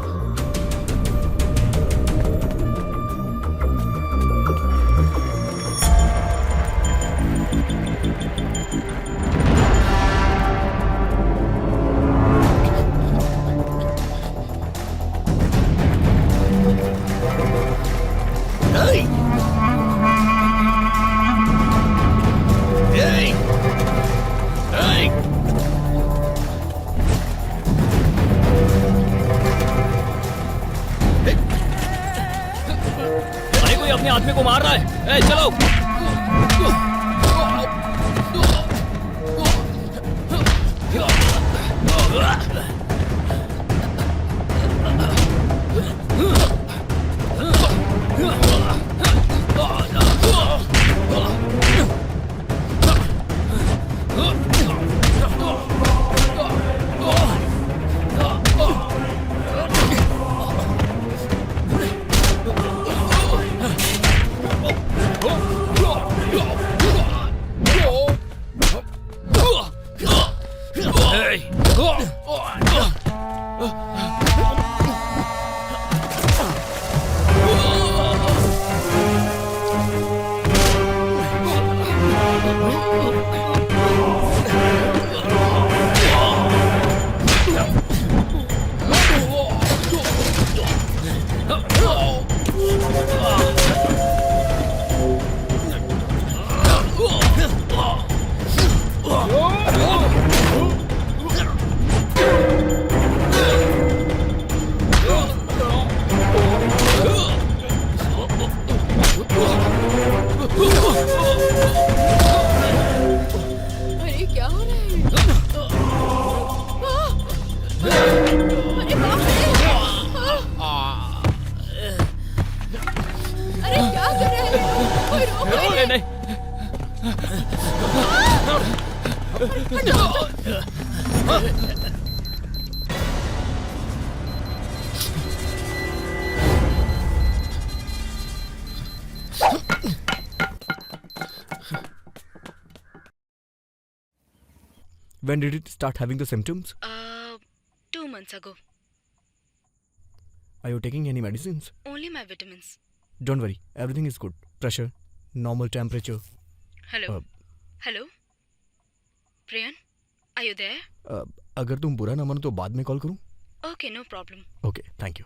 अरे कोई अपने आदमी को मार रहा है। ए, चलो। नहीं नहीं When did it start having the symptoms? 2 months ago. Are you taking any medicines? Only my vitamins. Don't worry, everything is good. Pressure, normal temperature. Hello. Uh, Hello. Priyan, are you there? अगर तुम बुरा ना मानो तो बाद में call करूं? Okay, no problem. Okay, thank you.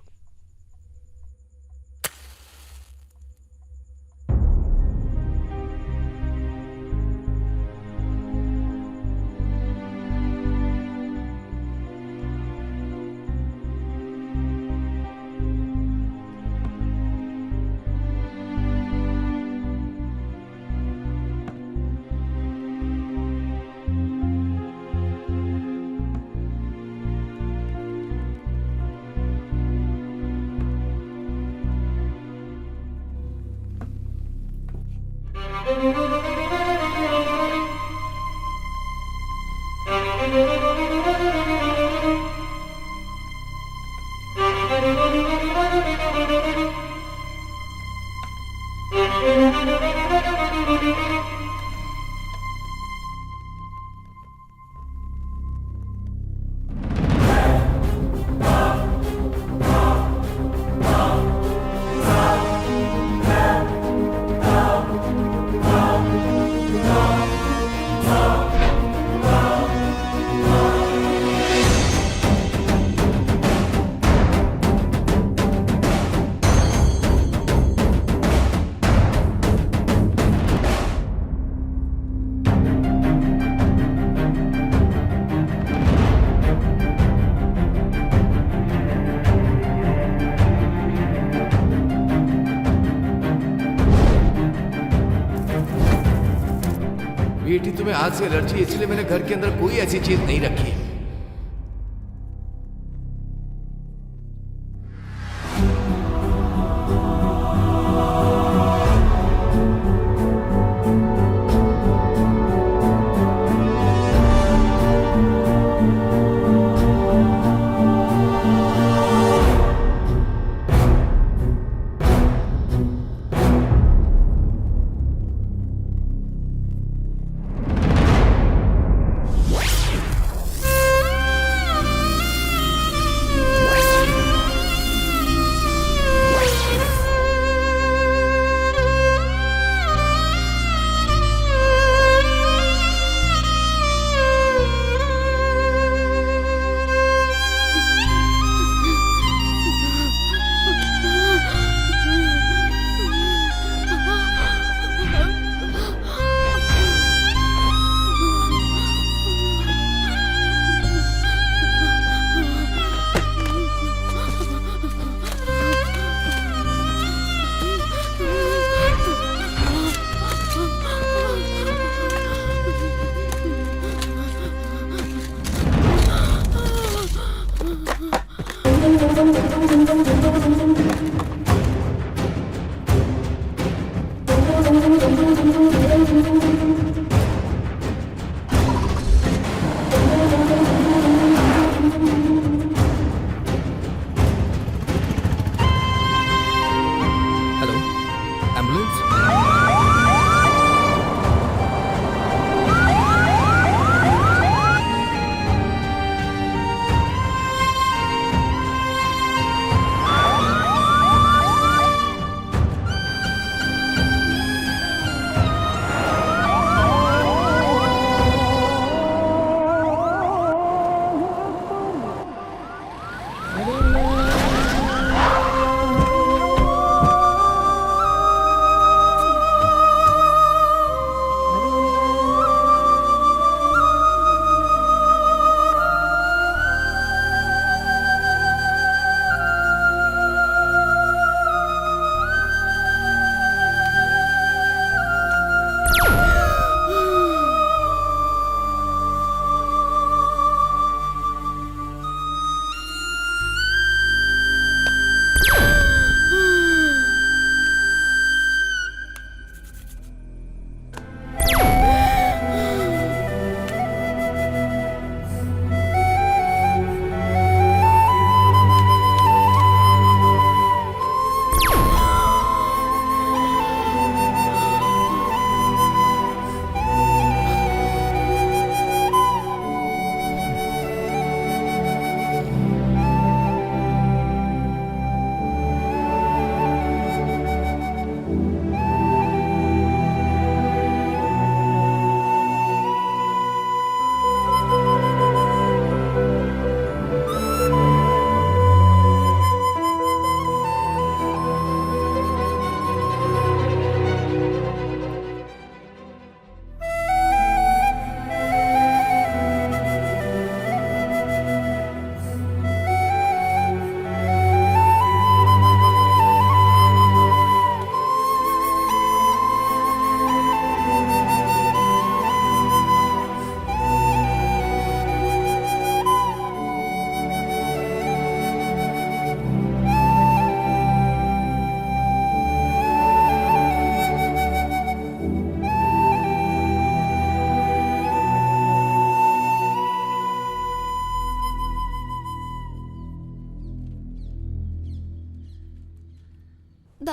बेटी तुम्हें आग से एलर्जी है, इसलिए मैंने घर के अंदर कोई ऐसी चीज नहीं रखी है।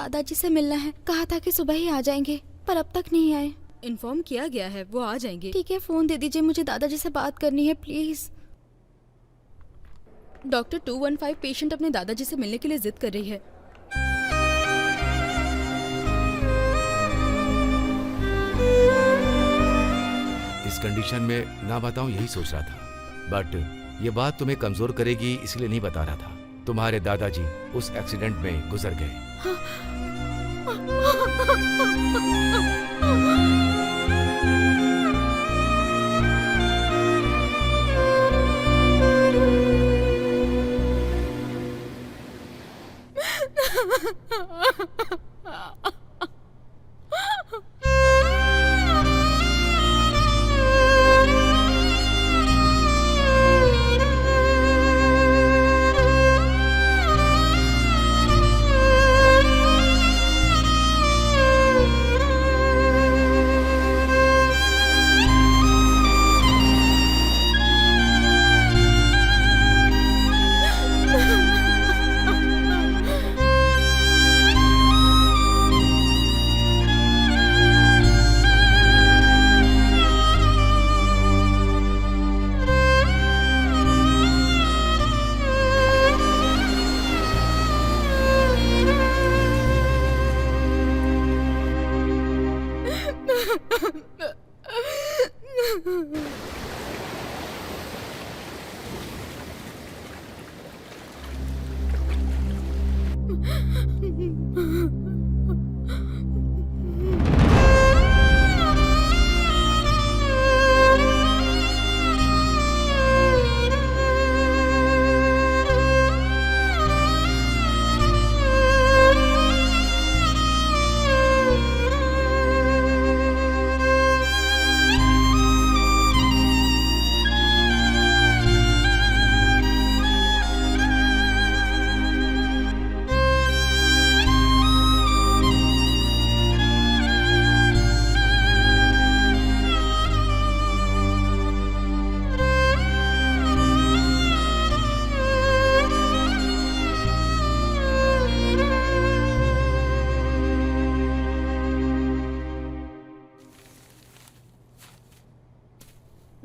दादाजी से मिलना है। कहा था कि सुबह ही आ जाएंगे, पर अब तक नहीं आए। इन्फॉर्म किया गया है, वो आ जाएंगे। ठीक है, फोन दे दीजिए, मुझे दादाजी से बात करनी है प्लीज। डॉक्टर 215 पेशेंट अपने दादाजी से मिलने के लिए जिद कर रही है। इस कंडीशन में ना बताऊं यही सोच रहा था, बट ये बात तुम्हें कमजोर करेगी इसलिए नहीं बता रहा था। तुम्हारे दादाजी उस एक्सीडेंट में गुजर गए।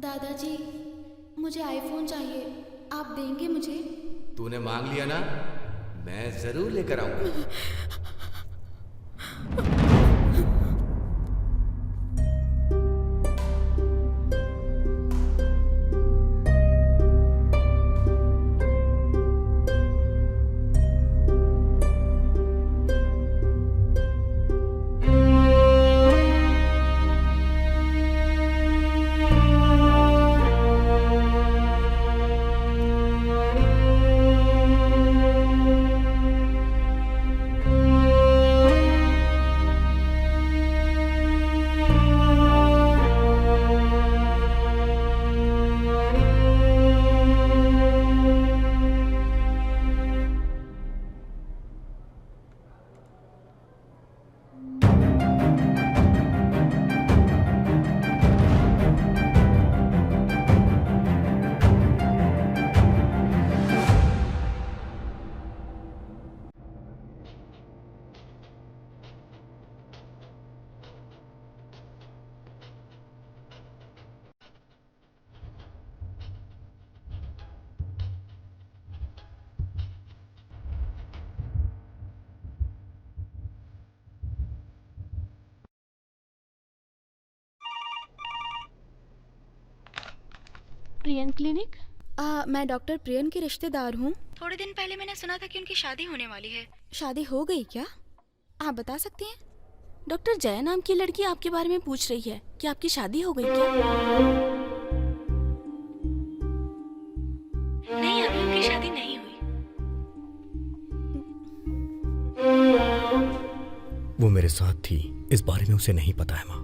दादाजी, मुझे आईफोन चाहिए, आप देंगे मुझे? तूने मांग लिया ना, मैं जरूर लेकर आऊंगा। Prion clinic? मैं डॉक्टर प्रियन की रिश्तेदार हूँ। थोड़े दिन पहले मैंने सुना था कि उनकी शादी होने वाली है। शादी हो गई क्या? आप बता सकती हैं? डॉक्टर जया नाम की लड़की आपके बारे में पूछ रही है कि आपकी शादी हो गई क्या? नहीं, अभी उनकी शादी नहीं हुई। वो मेरे साथ थी, इस बारे में उसे नहीं पता है माँ।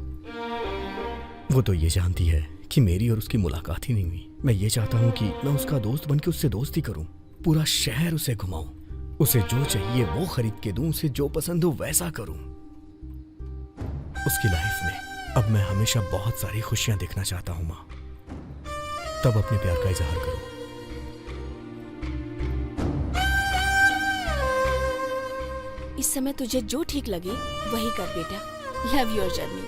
वो तो ये जानती है कि मेरी और उसकी मुलाकात ही नहीं हुई। मैं ये चाहता हूँ कि मैं उसका दोस्त बनके उससे दोस्ती करूँ, पूरा शहर उसे घुमाऊं, उसे जो चाहिए वो खरीद के दूं, उसे जो पसंद हो वैसा करूं। उसकी लाइफ में अब मैं हमेशा बहुत सारी खुशियां देखना चाहता हूं माँ। तब अपने प्यार का इजहार करो। इस समय तुझे जो ठीक लगे वही कर बेटा। Love your journey.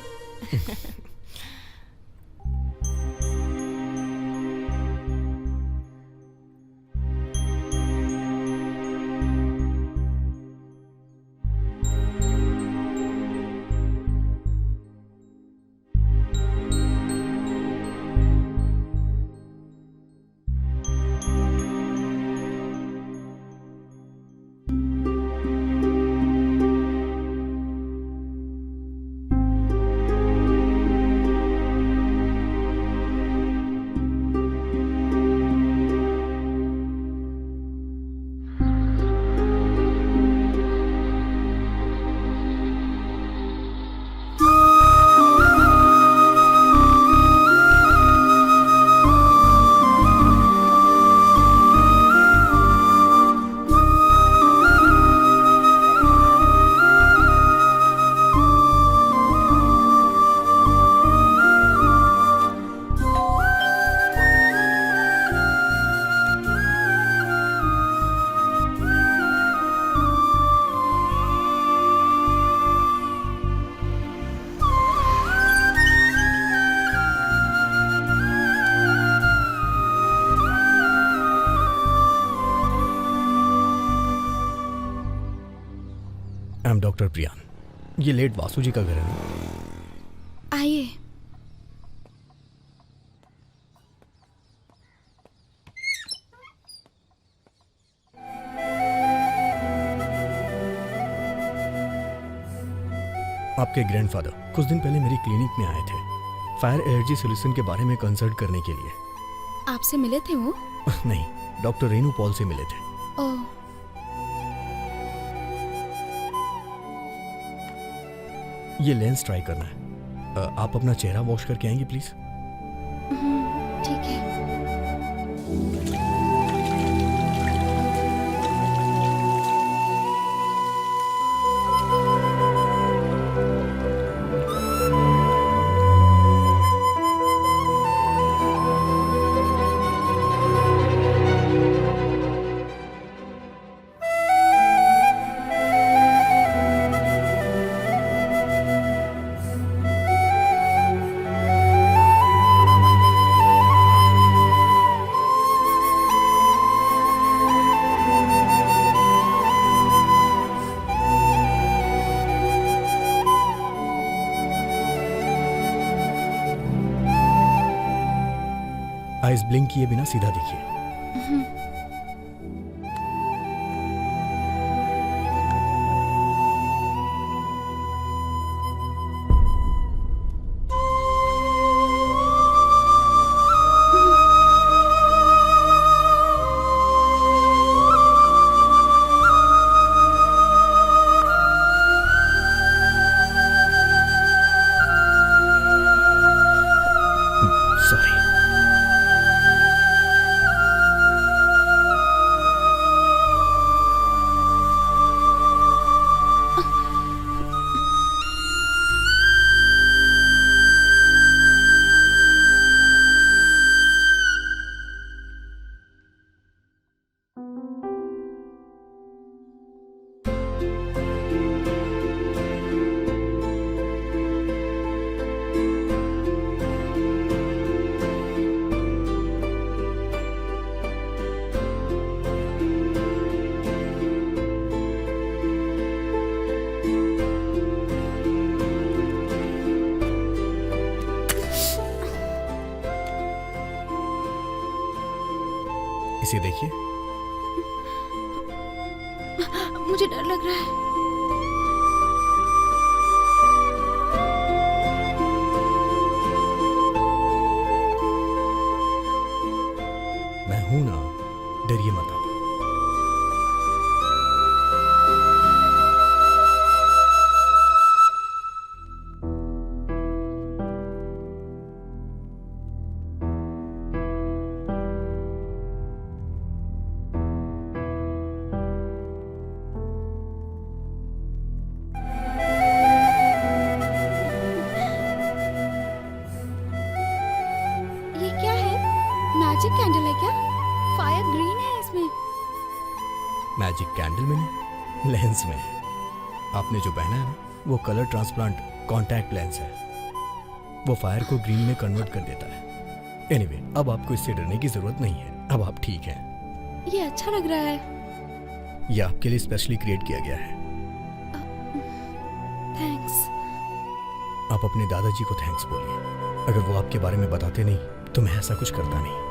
I am doctor Priyan. ये लेट वासु जी का घर है ना? आइए। आपके ग्रैंडफादर कुछ दिन पहले मेरी क्लिनिक में आए थे फायर एलर्जी सॉल्यूशन के बारे में कंसल्ट करने के लिए। आपसे मिले थे वो? नहीं, डॉक्टर रेनू पॉल से मिले थे। ओह, ये लेंस ट्राई करना है। आप अपना चेहरा वॉश करके आएंगे प्लीज? ठीक है। आइज ब्लिंक किए बिना सीधा देखिए। सॉरी। इसे देखिए। मुझे डर लग रहा है। मैं हूं ना, डरिए मत आप। ये क्या है? मैजिक कैंडल है क्या? फायर ग्रीन है इसमें। मैजिक कैंडल में नहीं, लेंस में है। आपने जो पहना है ना, वो कलर ट्रांसप्लांट कॉन्टैक्ट लेंस है। वो फायर को ग्रीन में कन्वर्ट कर देता है। एनीवे, अब आपको इससे डरने की जरूरत नहीं है। अब आप ठीक हैं। ये अच्छा लग रहा है। ये आपके लिए स्पेशली क्रिएट किया गया है। थैंक्स। आप अपने दादाजी को थैंक्स बोलिए। अगर वो आपके बारे में बताते नहीं तो मैं ऐसा कुछ करता नहीं।